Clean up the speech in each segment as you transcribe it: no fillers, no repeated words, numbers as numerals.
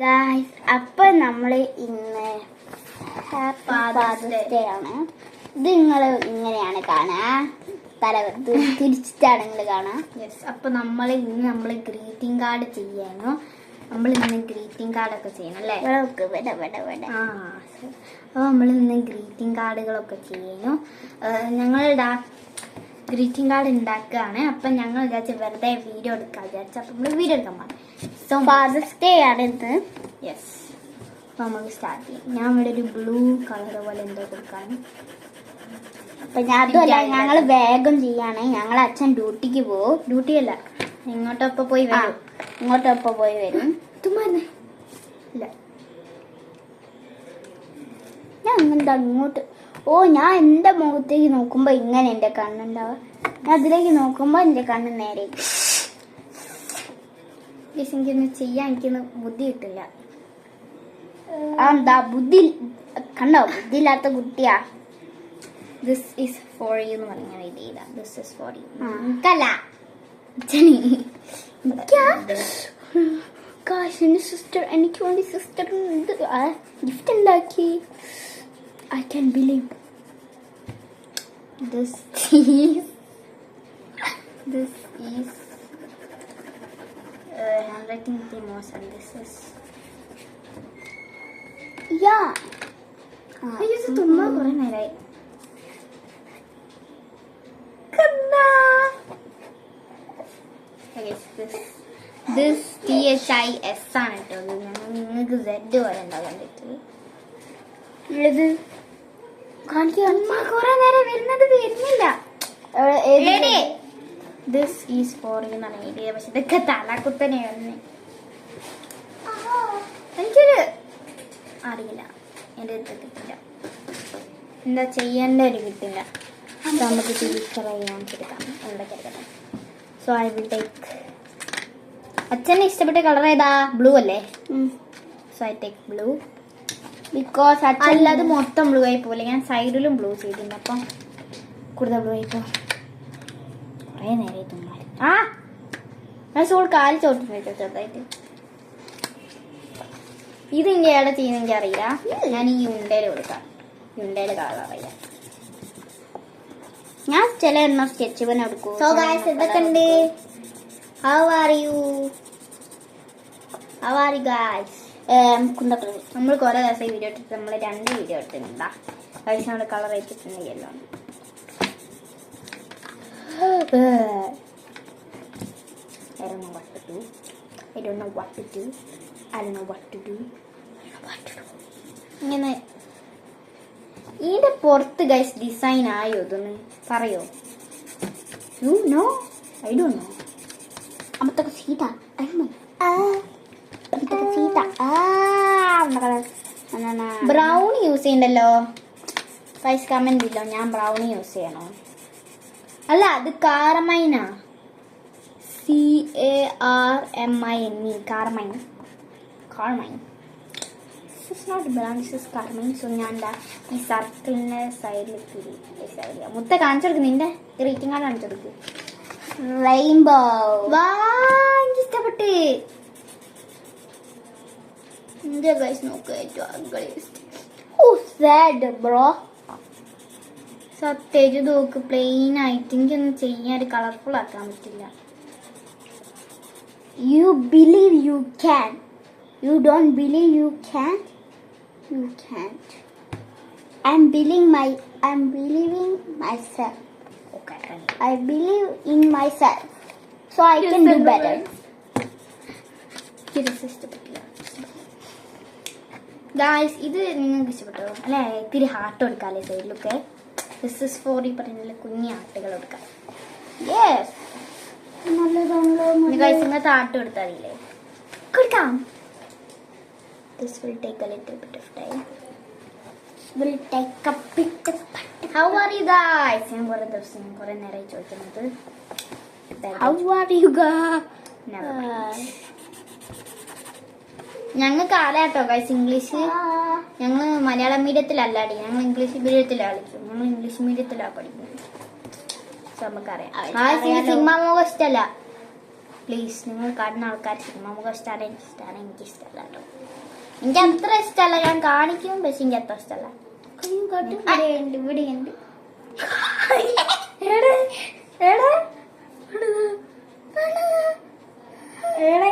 Guys, അപ്പൊ നമ്മള് ഇന്ന് ഫാദേഴ്സ് ഡേ ആണ്. ഇത് നിങ്ങള് ഇങ്ങനെയാണ് കാണാ, തല തിരിച്ചിട്ടാണ് നിങ്ങൾ കാണാ. യെസ്, അപ്പൊ ഇന്ന് ഗ്രീറ്റിംഗ് കാർഡ് ചെയ്യാനോ, ഇന്ന് ഗ്രീറ്റിംഗ് കാർഡൊക്കെ ചെയ്യണം അല്ലേ? അപ്പൊ ഇന്ന് ഗ്രീറ്റിംഗ് കാർഡുകളൊക്കെ ചെയ്യണോ. ഞങ്ങളുടെ ഗ്രീറ്റിംഗ് കാർഡ് ഉണ്ടാക്കുകയാണ്. അപ്പൊ ഞങ്ങൾ വിചാരിച്ച വെറുതെ വീഡിയോ എടുക്കാൻ വിചാരിച്ചു. അപ്പൊ നമ്മള് വീഡിയോ എടുക്കാൻ പാടില്ല. സോ ഫാദേഴ്സ് ഡേ ആണ് ഇത്. യെസ്, അപ്പൊ നമുക്ക് സ്റ്റാർട്ട് ചെയ്യാം. ഞാൻ ഇവിടെ ഒരു ബ്ലൂ കളർ പോലെ എന്തോ കൊടുക്കാനും. അപ്പൊ അതുമല്ല, ഞങ്ങള് വേഗം ചെയ്യാണ്. ഞങ്ങൾ അച്ഛൻ ഡ്യൂട്ടിക്ക് പോവും. ഡ്യൂട്ടി അല്ല, ഇങ്ങോട്ടൊപ്പം പോയി വരും. ഇങ്ങോട്ടൊപ്പം പോയി വരും. ഇല്ല, ഞാൻ എന്താ ഇങ്ങോട്ട്? ഞാൻ എന്റെ മുഖത്തേക്ക് നോക്കുമ്പോ ഇങ്ങനെ എന്റെ കണ്ണുണ്ടാവുക. ഞാൻ അതിലേക്ക് നോക്കുമ്പോ എന്റെ കണ്ണ് നേരെ. എനിക്കൊന്ന് ചെയ്യാൻ എനിക്കൊന്ന് ബുദ്ധി കിട്ടില്ല. എന്താ ബുദ്ധി കണ്ടോ? ബുദ്ധി ഇല്ലാത്ത കുട്ടിയാ. ദിസ് ഈസ് ഫോർ യു എന്ന് പറഞ്ഞ രീതിയില്ല. This is for you. എനിക്കല്ല, സിസ്റ്റർ എനിക്ക് വേണ്ടി സിസ്റ്റർ ഗിഫ്റ്റ് ഉണ്ടാക്കി. I can't believe this is handwriting the most, and this is ഇത് തുമ്മ കുറെ നേരായി. This THIS ആണ് കേട്ടോ. നിങ്ങൾക്ക് Z പോലെ ഉണ്ടാകാൻ പറ്റും. വരുന്നില്ല. ദിസ് ഈസ് ഫോർ യു എന്നാണ് എഴുതിയത്. പക്ഷെ ഇതൊക്കെ തലക്കുത്തനെ എനിക്കൊരു അറിയില്ല, എന്റെ അടുത്ത് കിട്ടില്ല. എന്താ ചെയ്യേണ്ട ഒരു കിട്ടില്ല. നമുക്ക് തിരിച്ചറിയാൻ എടുക്കാം എന്തൊക്കെ. So I will take. അച്ഛന് ഇഷ്ടപ്പെട്ട കളർ ഏതാ? ബ്ലൂ അല്ലേ? So I take blue. Because അല്ലാതെ മൊത്തം ബ്ലൂ ആയി പോലെ. ഞാൻ സൈഡിലും ബ്ലൂ ചെയ്തിട്ടുണ്ട്. അപ്പം കൂടുതൽ ബ്ലൂ ആയിപ്പോ കുറെ നേരെ തുമ്മാൽ സോൾ കാല് ചോട്ടിട്ട് ചെറുതായിട്ട്. ഇത് ഇങ്ങനെ എവിടെ ചെയ്യുന്ന എനിക്ക് അറിയില്ല. ഞാൻ ഈ ഉണ്ടേല് കൊടുക്കാം. ഉണ്ടേല് കളർ അറിയില്ല. ഞാൻ ചില എണ്ണം സ്കെച്ച് പെൻ എടുക്കും. സോ ഗൈസ്, ഇതൊക്കെ ഉണ്ട്. How are you guys? നമ്മൾ കുറെ ദിവസം വീഡിയോ എടുത്തിട്ട് നമ്മൾ 2 വീഡിയോ എടുത്തിട്ടുണ്ടാ. കഴിച്ച് നമ്മൾ colour വെച്ചിട്ടുണ്ടെങ്കിലോ. I don't know what to do. ഇങ്ങനെ ഇതിന്റെ പുറത്ത് ഗൈസ് ഡിസൈൻ ആയോ ഇതൊന്ന് പറയോ? You know? I don't know. അമ്മത്തൊക്കെ സീത ബ്രൗണി യൂസ് ചെയ്യണ്ടല്ലോ ഗൈസ്. കമന്റ് ഇല്ലോ ഞാൻ ബ്രൗണി യൂസ് ചെയ്യണോ? അല്ല, അത് കാർമൈനാ. CARMINE. Carmine. This is not brown, this is carmine. So ഞാൻ ഈ സർക്കിളിന്റെ സൈഡിലേക്ക് മുത്ത കാണിച്ചു കൊടുക്കും. നിന്റെ ഗ്രീറ്റിംഗ് കാർഡ് കാണിച്ചു കൊടുക്കും. റെയിൻബോ. എനിക്ക് ഇഷ്ടപ്പെട്ട്. എന്റെ ഗൈസ് നോക്കുക സത്യം നോക്ക്. പ്ലെയിൻ ആയിട്ട് എനിക്കൊന്നും ചെയ്യാൻ ഒരു കളർഫുൾ ആക്കാൻ പറ്റില്ല. You believe you can. You don't believe you can. You can't. I'm believing myself. Okay. I believe in myself. So I can do better. Guys, ഇത് നിങ്ങൾക്ക് ഇഷ്ടപ്പെട്ടോ അല്ലെ? ഇത്തിരി ഹാർട്ട് കൊടുക്കാല്ലേ സൈഡിലൊക്കെ. ദിസ് ഇസ് ഫോർ ഈ പറഞ്ഞ കുഞ്ഞി ഹാർട്ടുകൾ കൊടുക്കാം. Yes. നല്ലതാണല്ലോ. ഗായ്സ്, ഇങ്ങനത്തെ ഹാർട്ട് കൊടുത്താൽ മതിയില്ലേ? കൊടുക്കാം. This will take a little bit of time. How are you guys? ഞാൻ കുറെ നേരമായി ചോദിക്കുന്നത്. How are you guys? ഞങ്ങൾക്ക് അറിയാട്ടോ ഗൈസ് ഇംഗ്ലീഷ്. ഞങ്ങൾ മലയാളം മീഡിയത്തിലല്ലാടി, ഞങ്ങൾ ഇംഗ്ലീഷ് മീഡിയത്തിലാണ് കളിക്കും. ഞങ്ങൾ ഇംഗ്ലീഷ് മീഡിയത്തിലാണ് പഠിക്കുന്നത്. നമുക്കറിയാം. സിനിമ മുഖം ഇഷ്ടമല്ല. പ്ലീസ്, നിങ്ങൾ കാണുന്ന ആൾക്കാർ സിനിമ മുഖം ഇഷ്ടമാണ്. എനിക്ക് ഇഷ്ടമല്ല കേട്ടോ. എനിക്ക് അത്ര ഇഷ്ടമല്ല, ഞാൻ കാണിക്കും, പക്ഷെ എനിക്ക് അത്ര ഇഷ്ടമല്ല. ഇവിടെയുണ്ട്.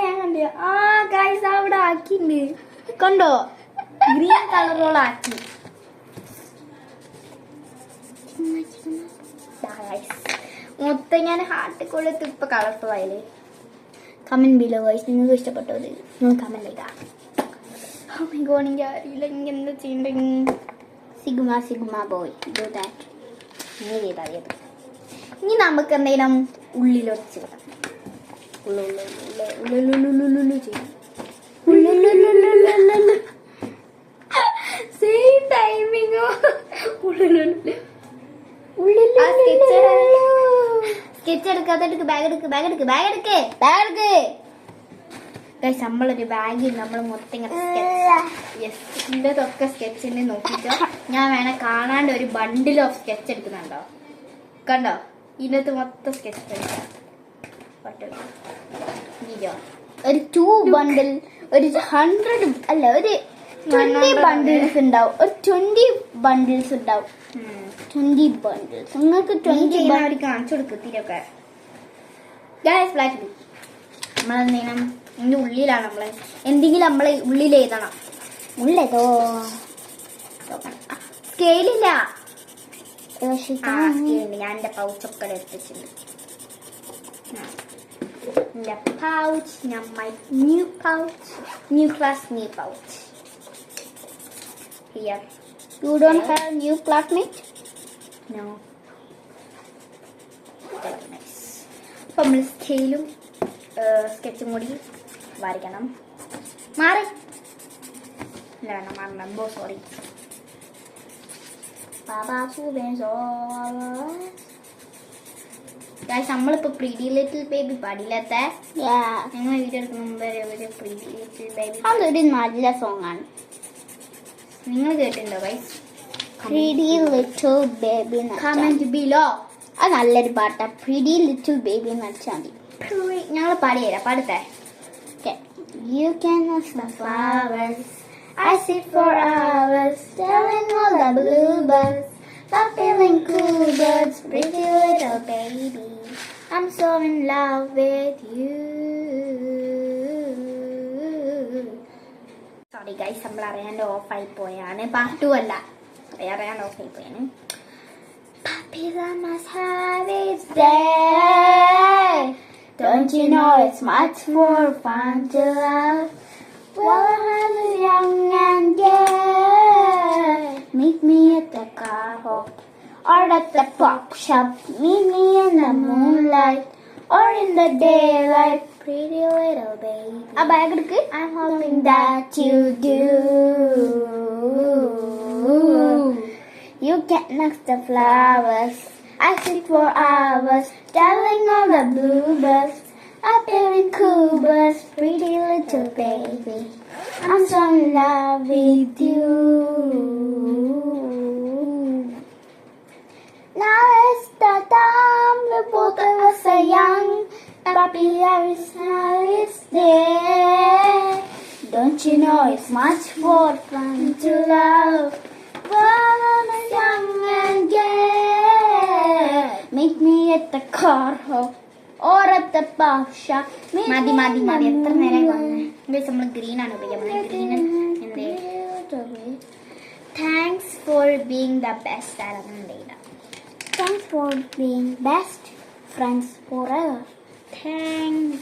ഞാൻ കണ്ടില്ല. ആ ഗൈസ് അവിടെ ആക്കിണ്ട്, കണ്ടോ? ഗ്രീൻ കളറോളം ആക്കി. മൊത്തം ഞാൻ ഹാർട്ട് കൊള്ളത്ത് ഇപ്പൊ കളർഫുൾ ആയില്ലേ. കമന്റ് ബിലോ ഗൈസ്, നിങ്ങൾക്ക് ഇഷ്ടപ്പെട്ടത് നിങ്ങൾ കമന്റ് ചെയ്താ. എനിക്ക് അറിയില്ല എനിക്ക് എന്താ ചെയ്യണ്ടേ. Sigma boy do that. ഇനി ചെയ്താൽ മതി. ഇനി നമുക്ക് എന്തെങ്കിലും ഉള്ളിലോട്ട് ചെയ്യാം. സെയിം ടൈമിങ്ങോ. സ്കെച്ച് എടുക്കാത്ത ബാഗ് എടുക്ക്. നമ്മളൊരു ബാഗിൽ നമ്മൾ മൊത്തം ഇങ്ങനെ ഇതിൻ്റെതൊക്കെ സ്കെച്ചിനെ നോക്കിട്ടോ. ഞാൻ വേണേ കാണാണ്ട് ഒരു ബണ്ടിൽ ഓഫ് സ്കെച്ച് എടുക്കുന്നുണ്ടോ? കണ്ടോ? ഇതിനകത്ത് മൊത്തം സ്കെച്ച് എടുക്കാം. ഒരു 2 ബണ്ടിൽ, ഒരു 100 അല്ല, ഒരു 20 ബണ്ടിൽസ് ഉണ്ടാവും. ഒരു 20 ബണ്ടിൽസ് ഉണ്ടാവും. 20 ബണ്ടിൽസ്. നിങ്ങൾക്ക് 20 കാണിച്ചു കൊടുക്കും. തിരൊക്കെ നമ്മളെന്തെങ്കിലും ഇതിന്റെ ഉള്ളിലാണ് നമ്മള് എന്തെങ്കിലും നമ്മളെ ഉള്ളിൽ എഴുതണം. ഉള്ളതോ സ്കെയിലില്ല. ഞാൻ എന്റെ പൗച്ചൊക്കെ എടുത്തിട്ടുണ്ട്. pouch, my new pouch, new class, new pouch. Here. You don't have new classmate? No. Very nice. അപ്പോൾ നമ്മൾ സ്കെയിലും സ്കെച്ചും കൂടി വരയ്ക്കണം. മാറി മാറണം. സോറി. നമ്മളിപ്പോ പ്രീറ്റി ലിറ്റിൽ ബേബി പാടില്ലാത്ത ഞങ്ങൾ വീഡിയോ എടുക്കുന്ന മുമ്പേ പ്രീറ്റി ലിറ്റിൽ ബേബി അതൊരു നല്ല സോങ് ആണ്. നിങ്ങൾ കേട്ടിട്ടുണ്ടോ guys? Pretty little baby. Comment below. അത് നല്ലൊരു പാട്ടാ. പ്രീറ്റി ലിറ്റിൽ ബേബി എന്ന് വെച്ചാൽ മതി. ഞങ്ങൾ പാടിത്തരാം. പാടത്തെ. You can ask the flowers, I sit for hours, telling all the bluebirds, stop feeling cool birds, pretty little baby, I'm so in love with you. Sorry guys, നമ്മൾ അറിയാണ്ട് ഓഫായി പോയാണ്. Part 2 അല്ല, അറിയാണ്ട് ഓഫായി പോയാണ്. Papilla must have its day. Don't you know it's much more fun to love while I was young and gay? Meet me at the car hop or at the pop shop. Meet me in the moonlight or in the daylight, pretty little baby. A bag എടുക്ക്. I'm hoping that you do. You can knock the flowers, I sit for hours, telling all the bluebirds, appearing cool birds, pretty little baby, I'm so in love with you. Now it's the time we both of us are young, puppy is now it's there. Don't you know it's much more fun to love while I'm young and gay? Meet me at the car hop or at the pop shop. മതി എത്ര നേരം നമ്മൾ green ആണ് ഉപയോഗിക്കുന്നത്. Green എന്തേ? Thanks for being the best ആരാധന. Thanks for being best friends forever. Thanks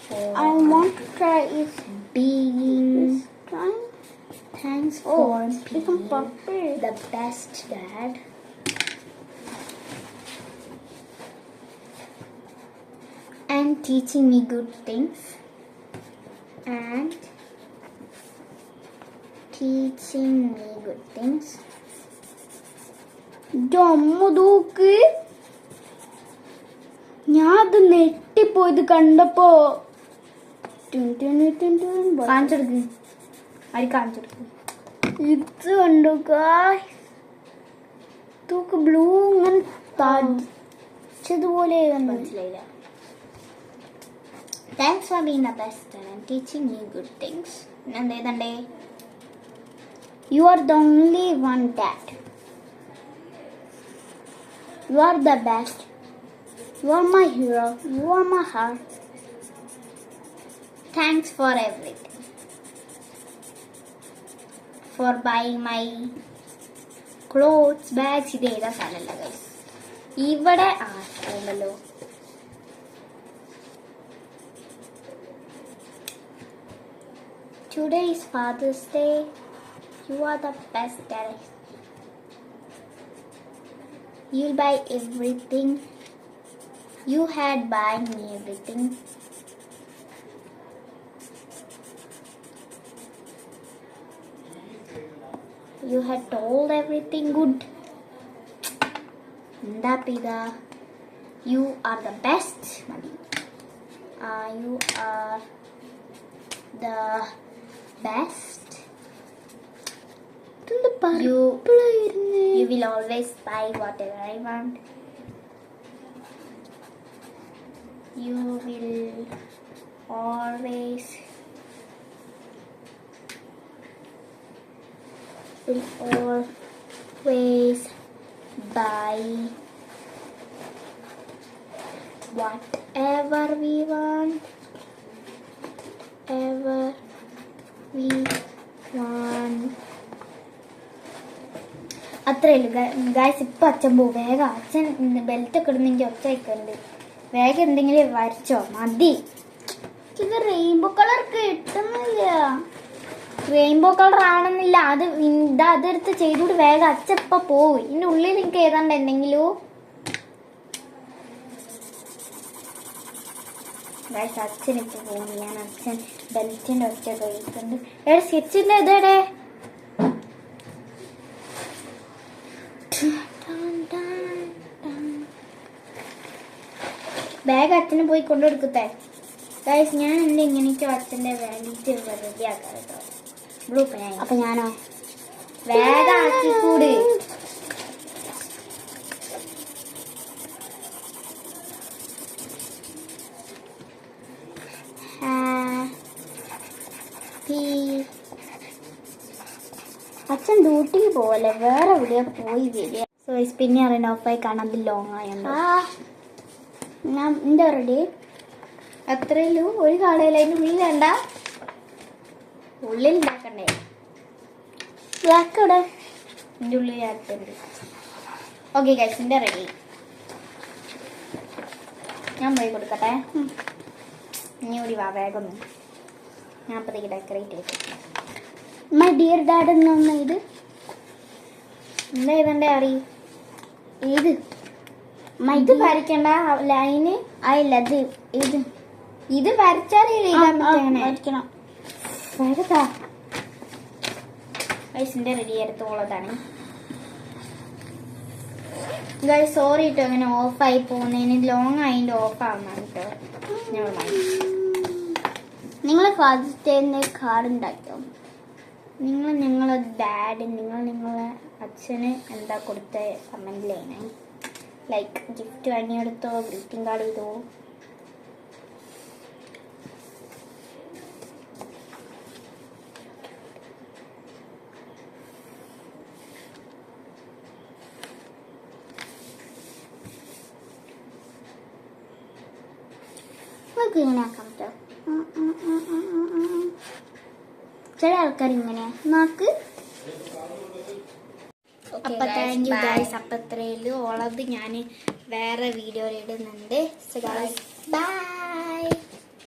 for I want to try it. being Trying. Thanks for It's a puppy. the best dad. And teaching me good things. And teaching me good things. ദൂക്ക്. ഞാൻ അത് നെട്ടിപ്പോയത് കണ്ടപ്പോ. കാണിച്ചെടുക്ക്. അത് കാണിച്ചെടുക്ക്. ഇത് കണ്ടു തൂക്ക് blue ഇങ്ങനെ തടിച്ചതുപോലെ മനസ്സിലായില്ല. Thanks for being the best and teaching me good things. എന്ത് എഴുതണ്ടേ? You are the only one, Dad. You are the best. You are my hero. You are my heart. Thanks for everything. For buying my clothes, bags. ഇത് ഏതാ സ്ഥലമല്ല guys. ഇവിടെ സ്ഥലമല്ലോ. Today is Father's Day. You are the best, Dad. You'll buy everything. You had buy me everything. You had told everything good. Ndapida. You are the best. You are the best. You will always buy whatever I want. You will always buy whatever we want. Ever we want. അത്രയല്ല guys. ഇപ്പം അച്ഛൻ പോകും. വേഗം അച്ഛൻ belt ഒക്കെ ഇടുന്നെങ്കിൽ ഒച്ച വയ്ക്കുന്നുണ്ട്. വേഗം എന്തെങ്കിലും വരച്ചോ. മതി. ഇത് റെയിൻബോ കളർ കിട്ടുന്നില്ല. റെയിൻബോ കളർ ആണെന്നില്ല. അതെടുത്ത് ചെയ്തുകൊണ്ട് വേഗം അച്ഛൻ ഇപ്പം പോവും. ഇതിൻ്റെ ഉള്ളിൽ എനിക്ക് ഏതാണ്ട് എന്തെങ്കിലും ഗായ്സ് അച്ഛൻ ഇപ്പം പോകും. ഞാൻ അച്ഛൻ ബെൽറ്റിൻ്റെ ഒച്ച കഴിക്കുന്നുണ്ട്. എവിടെ സ്കെച്ചിൻ്റെ ഇതേടെ ബാഗ് അച്ഛന് പോയി കൊണ്ടുകൊടുക്കട്ടെ ഗൈസ്. ഞാൻ എൻ്റെ ഇങ്ങനെയൊക്കെ അച്ഛൻ്റെ വേണ്ടിയിട്ട് റെഡിയാക്കാം കേട്ടോ. Blue pen. അപ്പൊ ഞാനോ വേഗം ആക്കിക്കൂട്. അച്ഛൻ ഡ്യൂട്ടിക്ക് പോവല്ലേ, വേറെ എവിടെയാ പോയി വരിക. സോ പിന്നെ അറിയണ്ട ഓഫായി കാണാൻ ലോങ് ആയുണ്ട്. ഞാൻ എൻ്റെ റെഡി അത്രയല്ലോ. ഒരു കടയിൽ അതിൻ്റെ ഉള്ളിൽ വേണ്ട, ഉള്ളിൽ ഉണ്ടാക്കണ്ടേ. ബ്ലാക്ക് ഇവിടെ എൻ്റെ ഉള്ളിൽ ആക്കുന്നുണ്ട്. ഓക്കെ ഗൈസ്, എൻ്റെ റെഡി. ഞാൻ പോയി കൊടുക്കട്ടെ. ഇനി കൂടി വാ വേഗം. ഞാൻ അപ്പോഴത്തേക്ക് ഡെക്കറേറ്റ് ചെയ്തു. മൈ ഡിയർ ഡാഡ് എന്നൊന്ന് ഇത് എന്താ ഇതെൻ്റെ അറി ഏത് ഇത് വരയ്ക്കണ്ട ലൈന് ആയില്ല. ഇത് വരച്ചാലേ വരയ്ക്കണം. വരതാ ഗൈസിൻ്റെ റെഡി എടുത്തോളതാണ്. ഗൈസ് സോറി കേട്ടോ അങ്ങനെ ഓഫായി പോകുന്നതിന്. ലോങ് ആയിട്ട് ഓഫ് ആവുന്നതാണ് കേട്ടോ. നിങ്ങൾ ഫാദേഴ്സ് ഡേന്ന് കാർഡ് ഉണ്ടാക്കിയോ? നിങ്ങൾ നിങ്ങളെ ഡാഡ് നിങ്ങളെ അച്ഛന് എന്താ കൊടുത്ത കമൻറ്റിൽ ചെയ്യണേ. ലൈക്ക് ഗിഫ്റ്റ് വാങ്ങിയെടുത്തോ, ഗ്രീറ്റിംഗ് കാർഡ് ചെയ്തോ. നമുക്ക് ഇങ്ങനെ ആക്കാം കേട്ടോ. ചില ആൾക്കാർ ഇങ്ങനെ നാക്ക്. അപ്പൊ താങ്ക് യു ഗൈസ്. അപ്പൊ ഇത്രയുള്ളൂ. ഓളത് ഞാൻ വേറെ വീഡിയോയിൽ ഇടുന്നുണ്ട്. ബൈ.